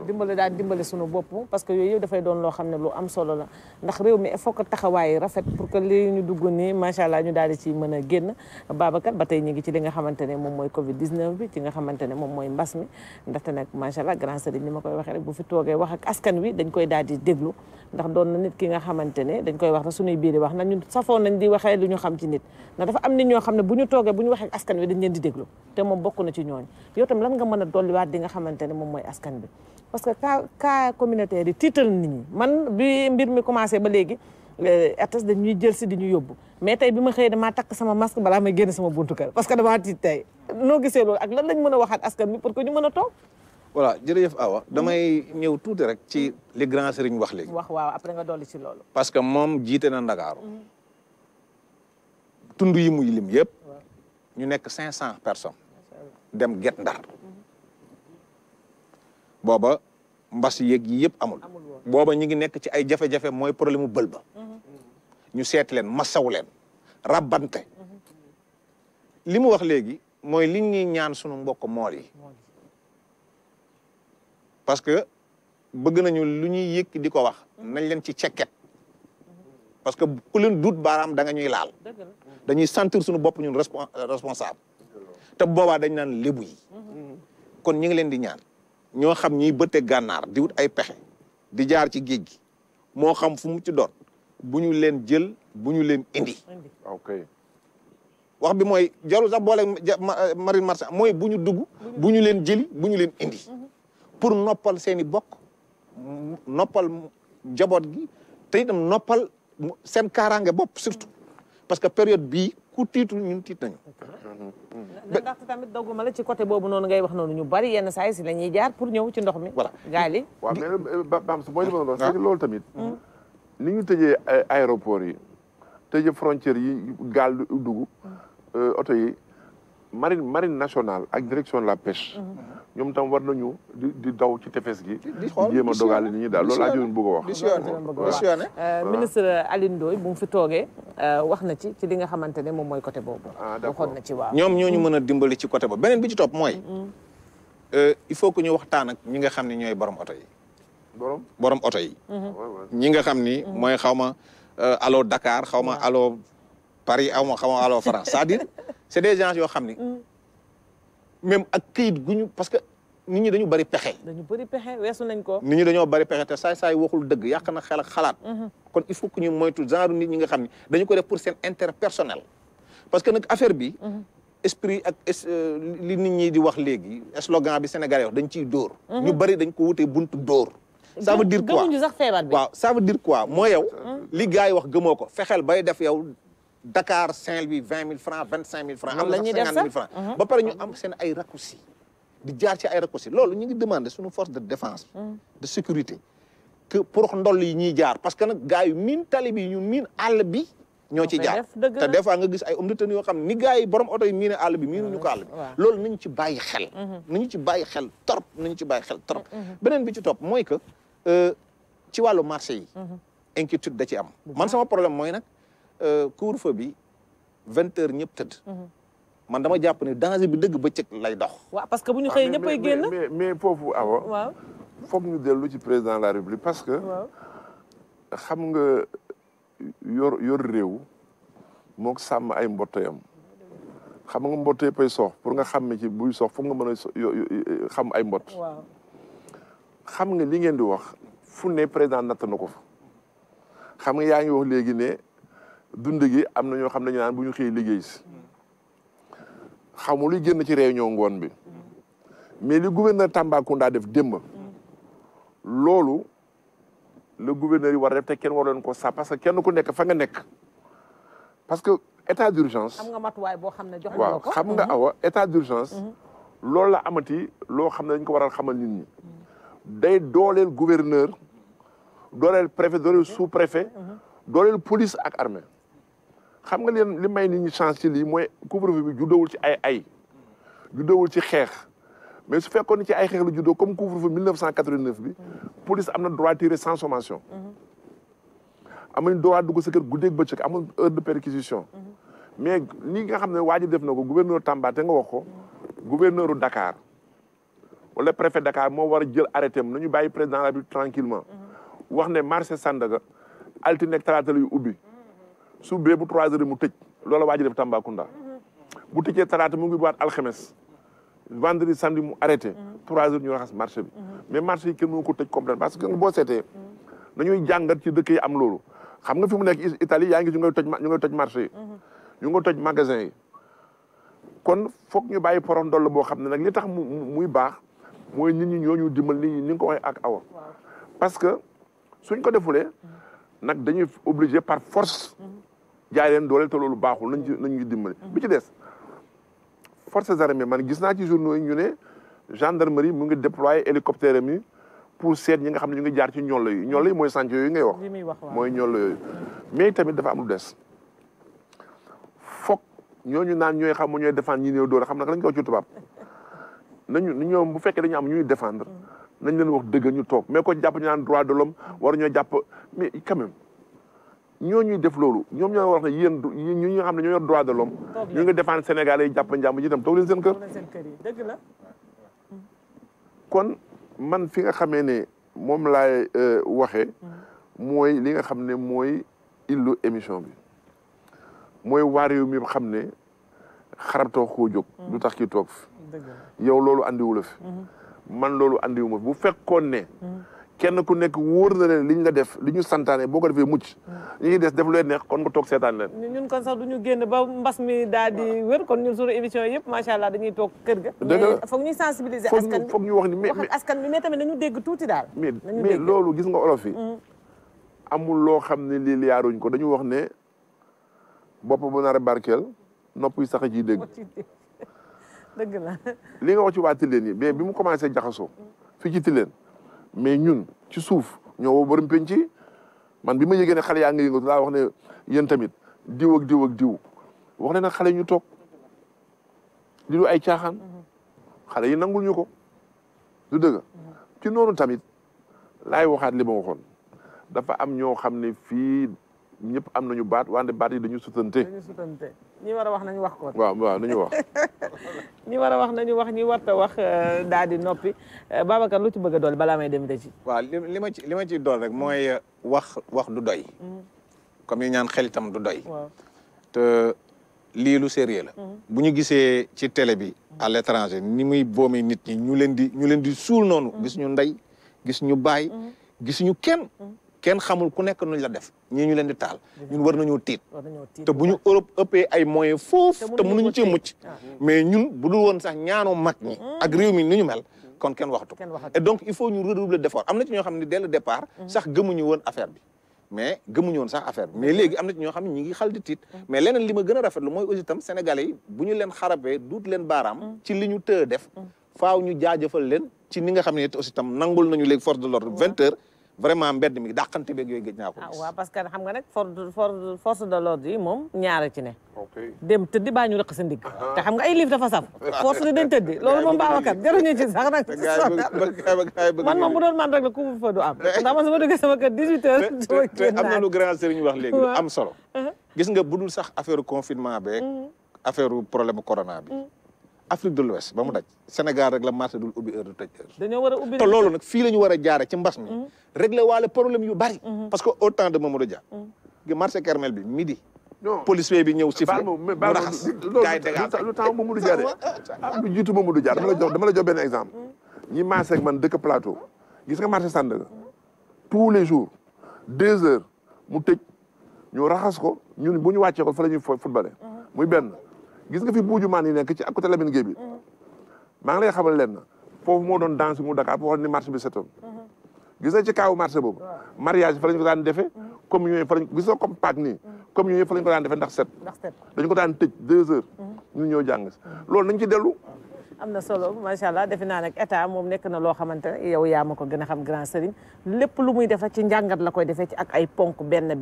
dimbali daal dimbali suñu bopp parce que yooyu yëpp dafay doon loo xam ne lu am solo la ndax réew mi il faut que taxawaay rafet pour que li ñu dugg nii macha allah ñu daal di ci mën a génn Babacar ba tey ñu ngi ci li nga xamante ne moom mooy Covid 19 bi ci nga xamante ne moom mooy mbas mi ndaxte nag macha allah grand sëriñ ni ma koy waxee rek bu fi toogee wax ak askan wi dañ koy daal di déglu ndax doon na nit ki nga xamante ne dañ koy wax na suñuy biir wax na ñun safoon nañ di waxee lu ñu xam ci nit ndax dafa am nit ñoo xam ne bu ñu toogee bu ñu waxee ak askan wi dañ leen di déglu te moom bokk na ci ñooñ yow tam lan nga mën a dolliwaat di nga xamante ne moom mooy askan bi parce que cas communautaire yi tiital nit ñi man bi mbir mi commencé ba léegi RTS dañuy jël si di ñu yóbbu mais tey bi ma xëyee damaa takk sama masque balaa may génn sama buntu kër parce que damaa tiit tey noo gisee loolu ak lan lañ mën a waxaat askan bi pour que ñu mën a toog voilà jërëjëf Awa damay ñëw tuuti rek ci li grand sëriñ wax léegi wax waaw après nga dolli ci loolu parce que moom jiite na Ndakaaru tund yi muy lim yëpp ñu nekk 500 personnes dem Guet Ndar booba mbas yeeg yi yëpp amul booba ñu ngi nekk ci ay jafe-jafe mooy problème mu bël ba ñu seet leen masaw leen rabbante li mu wax léegi mooy li ñuy ñaan sunu mbokk mool yi parce que bëgg nañu lu ñuy yëkk di ko wax nañ leen ci cekket parce que ku leen duut baaraam da nga ñuy laal dañuy sentir suñu bopp ñun responsable te boobaa dañ naan lébu yi kon ñi ngi leen di ñaan ñoo xam ñiy bëtte gànnaar di wut ay pexe di jaar ci géej gi moo xam fu mu ci doon bu ñu leen jël bu ñu leen indi. ok wax bi mooy jarul sax boole marine marchande mooy bu ñu dugg bu ñu leen jëli bu ñu leen indi pour noppal seen i bokk noppal njaboot gi te itam noppal seen kaaraange bopp surtout parce que période bii ku tiitul ñun tiit nañu. ndaxte tamit dogguma la ci côté boobu noonu ngay wax noonu ñu bari yenn saa yi si la ñuy jaar pour ñëw ci ndox mi. voilà gaal yi. waaw mais Bam mooy li ma doon wax c'est que loolu tamit ni ñu tëjee aéroport yi tëjee frontières yi gaal dugg oto yi marine nationale ak direction de la pêche ñoom tam war nañu di daw ci tefes gi di jéem a dogale ni ñi daal loolu laa jëloon bëgg a wax ministre Alioune Ndoye bu mu fi toogee wax na ci li nga xamante ne moom mooy côté boobu waxoon na ci waaw ñoom ñooñu mën a dimbali ci côté boobu beneen bi ci topp mooy il faut que ñu waxtaan ak ñi nga xam ne ñooy borom oto yi borom oto yi ñi nga xam ni mooy xaw ma allo Dakar xaw ma allo Paris xaw ma allo France c'est-à-dire c'est des gens yoo xam ni même ak këyit guñu parce que nit ñi dañu bari pexe. dañu bari pexe weesu nañ ko. nit ñi dañoo bari pexe te saay waxul dëgg yàq na xel ak xalaat. kon il faut que ñu moytu genre nit ñi nga xam ni dañu ko def pour seen intérêt personnel. parce que nag affaire bi. esprit ak li nit ñi di wax léegi slogan bi Sénégalais wax dañ ciy dóor. ñu bari dañ ko wutee buntu dóor. ça veut dire quoi gëmuñu sax feebar bi. waaw ça veut dire quoi mooy yow. li gars yi wax gëmoo ko fexeel bay def yow. Dakar Saint-Louis 20 000 francs 25 000 francs am na sax 50 000 francs ba pare ñu am seen ay raccourcis di jaar ci ay raccourcis loolu ñu ngi demander suñu force de défense de sécurité que pour ndoll yi ñuy jaar parce que nag gars yu miin tali bi ñu miin àll bi ñoo ci jaar te des fois nga gis ay homme de tenue yoo xam ne ni gars yi borom oto yi miine àll bi miinuñu ko àll bi loolu nañu ci bàyyi xel nañu ci bàyyi xel trop nañu ci bàyyi xel trop beneen bi ci topp mooy que ci wàllu marché yi inquiétude da ci am man sama problème mooy nag couvre-feu bi 20 heures ñëpp tëdd. man dama jàpp ne danger bi dëgg bëccëg lay dox. waaw parce que bu ñu xëyee ñëppay génn. mais foofu awa. waaw foog ñu dellu ci président de la République parce que. xam nga yor réew moog sàmm ay mbottoyam xam nga mbottoy pay soox pour nga xam ne ci buy soox foog nga mën a xam ay mbott. waaw xam nga li ngeen di wax fu ne président natt na ko fa xam nga yaa ngi wax léegi ne. dund gi am na ñoo xam ne dañu naan bu ñu xëy liggéey si xamu luy génn ci réunion ngoon bi mais li gouverneur Tambacounda def démb loolu le gouverneur yi war a def te kenn war leen ko sax parce que kenn ku nekk fa nga nekk parce que état d'urgence xam nga matuwaay boo xam ne jox waaw xam nga awa état d'urgence loolu la amati loo xam ne dañ ko waral xamal nit ñi day dooleel gouverneur dooleel préfet dooleel sous-préfet dooleel police ak armée xam nga leen li may nit ñi chance ci lii mooy couvre-feu bi juddowul ci ay juddowul ci xeex mais su fekkoon ci ay xeex la juddoo comme couvre-feu 1989 bi police am na droit tirer sans sommation amuñ droit dugg sa kër guddeeg bëccëg amul heure de perquisition mais li nga xam ne waa ji def na ko gouverneur Tamba te nga wax ko gouverneur Dakar wala préfet Dakar moo war a jël arrêté am nañu bàyyi président de la République tranquillement wax ne marché Sandaga altine ak talaata yu ubbi su bee bu 3 heures mu tëj loola waa ji def Tambacounda bu tëjee talaata mu ngi baat alxames vendredi samedi mu arrêté 3 heures ñu raxas marché bi mais marché yi kenn mënu ko tëj complètement parce que boo seetee nañuy jàngat ci dëkk yi am loolu xam nga fi mu nekk Italie yaa ngi ñu ngay toj marché yi ñu nga toj magasin yi kon foog ñu bàyyi poron doll boo xam ne nag li tax muy baax mooy nit ñi ñooñu dimbal nit ñi ni nga ko waxee ak awa parce que suñ ko defulee nag dañuy obligé par force jaay leen doole te loolu baaxul nañu dimbali bi ci des forces armées man gis naa ci journaux yi ñu ne gendarmerie mu ngi déployer hélicoptère mi pour seet ñi nga xam ne ñu ngi jaar ci ñoll yi mooy sànc yooyu ngay wax mooy ñoll yooyu mais tamit dafa am lu des foog ñooñu naan ñooy xam ñooy défendre ñi néew doole xam nag lañ ko wax ci tubaab nañu ñoom bu fekkee dañu am ñuy défendre nañ leen wax dëgg ñu toog mais ko jàpp ñu naan droit de l'homme war ñoo jàpp mais quand même ñooñuy def loolu ñoom ñoo wax ne yéen ñu nga xam ne ñoo yor droit de l'homme ñu ngi défendre Sénégalais yi jàpp njàmm ji itam toog leen seen kër dëgg la kon man fi nga xamee ne moom laay waxee mooy li nga xam ne mooy illu émission bi mooy waa réew mi xam ne xarab tax koo jóg du tax ki toog fi yow loolu andiwu la fi man loolu andiwu ma bu fekkoon ne kenn ku nekk wóor na leen liñ la def li ñu santaane boo ko defee mucc ñi ngi des def lu leen neex kon nga toog seetaan leen. ñun kon sax duñu génn ba mbas mi daal di wér kon ñun suñu émission yëpp macha allah dañuy toog kër ga. dëgg la mais foog ñuy sensibiliser askan bi foog ñu wax ni wax ak askan bi mais tamit nañu dégg tuuti daal. mais loolu gis nga olof yi. amul loo xam ne lii yaaruñ ko dañu wax ne bopp bu nar a barkeel nopp yi sax a ciy dégg. dëgg la. li nga wax ci waa Tilène yi mais bi mu commencé jaxasoo fii ci Tilène mais ñun ci suuf ñoo woo borom penc yi man bi ma yëgee ne xale yaa ngi yëngatu laa wax ne yéen tamit diw ak diw ak diw wax ne nag xale ñu toog li du ay caaxaan xale yi nangul ñu ko du dëgg ci noonu tamit laay waxaat li ma waxoon dafa am ñoo xam ne fii ñëpp am nañu baat wante baat yi dañu sutante. dañu sutante ñi war a wax nañu wax ko. waaw nañu wax. ñi war a wax nañu wax ñi warta wax daal di noppi Babacar lu ci bëgg a dool balaa may dem rëcc. waaw li ma ci dool rek mooy wax du doy. comme yi ñaan xel itam du doy. te lii lu sérieux la. bu ñu gisee ci télé bi à l'étranger ni muy boomee nit ñi ñu leen di suul noonu. gis ñu ndey gis ñu baay gis ñu kenn. kenn xamul ku nekk nuñ la def ñii ñu leen di taal ñun war nañoo tiit te bu ñu Europe ëppee ay moyens foofu te mënuñu cee mucc mais ñun bu dul woon sax ñaanoo mag ñi ak réew mi ni ñu mel kon kenn waxatu et donc il faut ñu redoubler d'effort am na ci ñoo xam ne dès le départ sax gëmuñu woon affaire bi mais gëmuñu woon sax affaire bi mais léegi am na ci ñoo xam ne ñi ngi xal di tiit mais leneen li ma gën a rafetlu mooy aussi itam sénégalais yi bu ñu leen xarabee duut leen baaraam ci li ñu tëë def faaw ñu jaajëfal leen ci ni nga xam ne aussi itam nangul nañu léegi force de l'ordre 20 heures vraiment mbedd mi dàqante beeg yooyu gëj naa ko gis. waaw parce que xam nga nag force de l'ordre yi moom ñaara ci ne. dem tëddi baa ñu rëq sa ndigg. te xam nga ay livre dafa saf. force ni dañ tëddi loolu moom Babacar jaruñu ci sax nag. man moom bu doon man rek la couvre-feu du am. ndax man sama duggee sama kër 18 heures. te am na lu grand sëriñ wax léegi lu am solo. gis nga budul sax affaire confinement beeg. affaire problème corona bi. Afrique de l'Ouest ba mu daj Sénégal rek la marché dul ubbi heure du tëj heure. dañoo war a ubbi te loolu nag fii la ñu war a jaare ci mbas mi. régler waale problème yu bari. parce que au temps de Mamadou Dia. marché Kermel bi midi. policier bi ñëw sifflé mu raxas gars yi dégage lu temps Mamadou Dia de lu jiitu Mamadou Dia dama la jox benn exemple. ñi marché ak man dëkk plateau gis nga marché Sandaga tous les jours 2 heures mu tëj ñu raxas ko ñun bu ñu wàccee ko fa la ñuy footballé muy benn. gis nga fi buuju maan yi nekk ci à côté Lamine Gueye bi maa ngi lay xamal leen na foofu moo doon danse mu Dakar pour wax ni marché bi setoon gis nga ci kaawu marché boobu mariage fa lañ ko daan defee comme yooyu fa lañ gis nga comme Pâques nii comme yooyu fa lañ ko daan defee ndax set dañ ko daan tëj 2 heures ñu ñëw jàng si loolu nañ ci dellu am na solo macha allah defe naa nag état moom nekk na loo xamante ne yow yaa ma ko gën a xam grand sëriñ lépp lu muy defa ci njàngat la koy defee ci ak ay ponk benn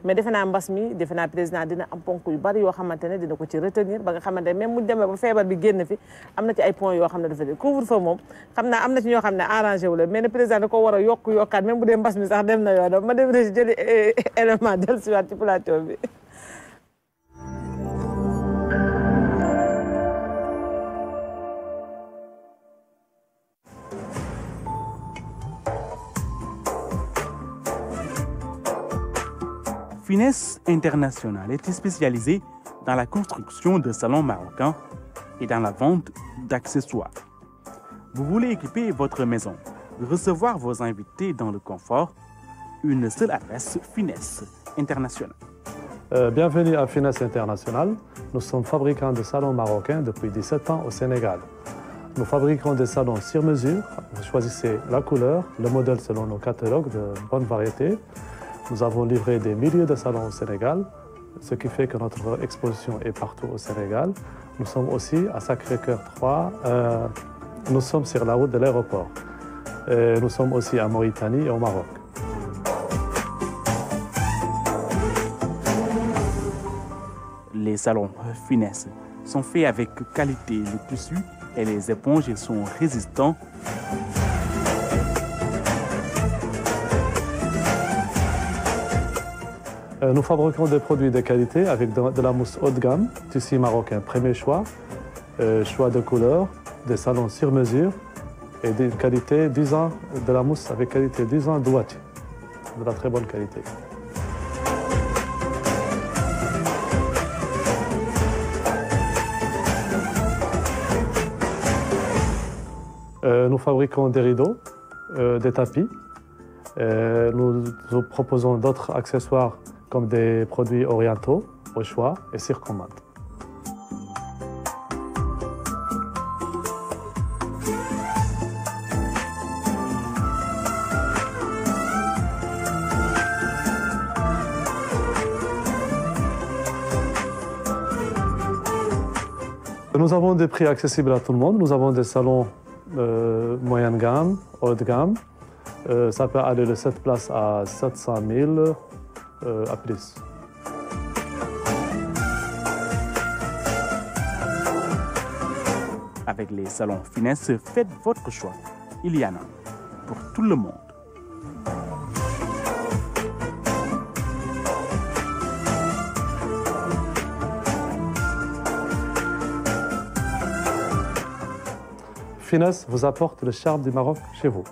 mais defe naa mbas mi defe naa président dina am ponk yu bari yoo xamante ne dina ko ci retenir ba nga xamante ne même mu demee ba feebar bi génn fi am na ci ay points yoo xam ne dafa def couvre-feu moom xam naa am na ci ñoo xam ne arrangé wu la mais ne président da ko war a yokkaat même bu dee mbas mi sax dem na yoonam ma dem rek jëli élément del siwaat ci plateau bi. Finesse International est spécialisée dans la construction de salons marocains et dans la vente d'accessoires. Vous voulez équiper votre maison, recevoir vos invités dans le confort, une seule adresse, Finesse International. Bienvenue à Finesse International. Nous sommes fabricants de salons marocains depuis 17 ans au Sénégal. Nous fabriquons des salons sur mesure. Vous choisissez la couleur, le modèle selon nos catalogues de bonne variété. Nous avons livré des milliers de salons au Sénégal, ce qui fait que notre exposition est partout au Sénégal. Nous sommes aussi à Sacré-Cœur 3. Nous sommes sur la route de l'aéroport. Nous sommes aussi à Mauritanie et au Maroc. Les salons Finesse sont faits avec qualité. Le tissu et les éponges sont résistants. Nous fabriquons des produits de qualité avec de la mousse haut de gamme, tissu marocain premier choix, choix de couleurs, des salons sur mesure et de qualité 10 ans de la mousse avec qualité 10 ans Douati, de la très bonne qualité. Nous fabriquons des rideaux, des tapis, Nous vous proposons d'autres accessoires comme des produits orientaux au choix et sur commande. Nous avons des prix accessibles à tout le monde. Nous avons des salons moyenne gamme, haut de gamme. Ça peut aller de 7 places à 700 000 à plus. Avec les salons Finesse, faites votre choix. Il y en a pour tout le monde. Finesse vous apporte le charme du Maroc chez vous.